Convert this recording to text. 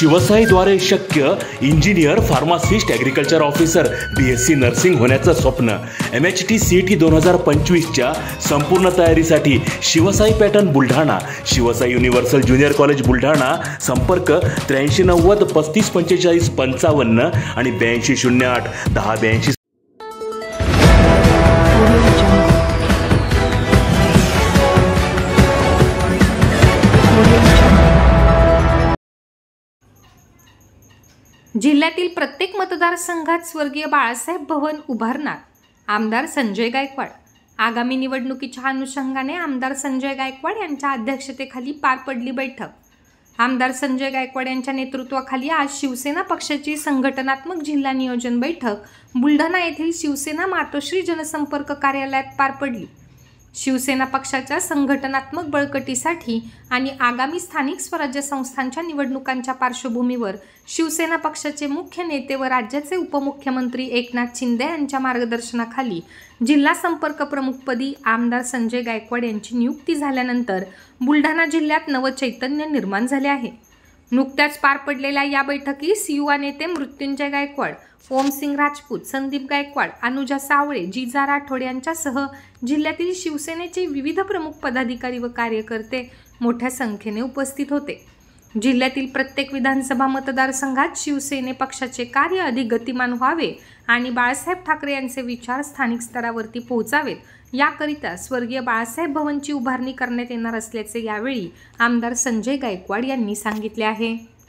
शिवसाईद्वारे शक्य engineer, pharmacist, agriculture officer, BSc nursing होण्याचं स्वप्न MHT CET 2025च्या संपूर्ण तयारीसाठी Shivsai pattern Buldhana, Shivsai universal junior college Buldhana. संपर्क 8390 3545 55 आणि 8208 1082. जिल्ह्यातील प्रत्येक मतदारसंघात स्वर्गीय बाळासाहेब भवन उभारणार आमदार संजय गायकवाड. आगामी निवडणुकीच्या अनुषंगाने आमदार संजय गायकवाड यांच्या अध्यक्षतेखाली पार पडली बैठक. आमदार संजय गायकवाड यांच्या नेतृत्वाखाली आज शिवसेना पक्षाची संघटनात्मक जिल्हा नियोजन बैठक बुलढाणा येथील शिवसेना मातोश्री जनसंपर्क कार्यालयात पार पडली. शिवसेना पक्षाच्या संघटनात्मक बळकटीसाठी आणि आगामी स्थानिक स्वराज्य संस्थांच्या निवडणुकांच्या पार्श्वभूमीवर शिवसेना पक्षाचे मुख्य नेते व राज्याचे उपमुख्यमंत्री एकनाथ शिंदे यांच्या मार्गदर्शनाखाली जिल्हा संपर्क प्रमुखपदी आमदार संजय गायकवाड यांची नियुक्ती झाल्यानंतर बुलढाणा जिल्ह्यात नवचैतन्य निर्माण झाले आहे. नुकत्याच पार पडलेल्या या बैठकीस युवा नेते मृत्युंजय गायकवाड, ओमसिंग राजपूत, संदीप गायकवाड, अनुजा सावळे, जिजा राठोड यांच्यासह जिल्ह्यातील शिवसेनेचे विविध प्रमुख पदाधिकारी व कार्यकर्ते मोठ्या संख्येने उपस्थित होते. जिल्ह्यातील प्रत्येक विधानसभा मतदारसंघात शिवसेने पक्षाचे कार्य अधिक गतिमान व्हावे आणि बाळासाहेब ठाकरे यांचे विचार स्थानिक स्तरावरती पोहोचावेत याकरिता स्वर्गीय बाळासाहेब भवनची उभारणी करण्यात येणार असल्याचे यावेळी आमदार संजय गायकवाड यांनी सांगितले आहे.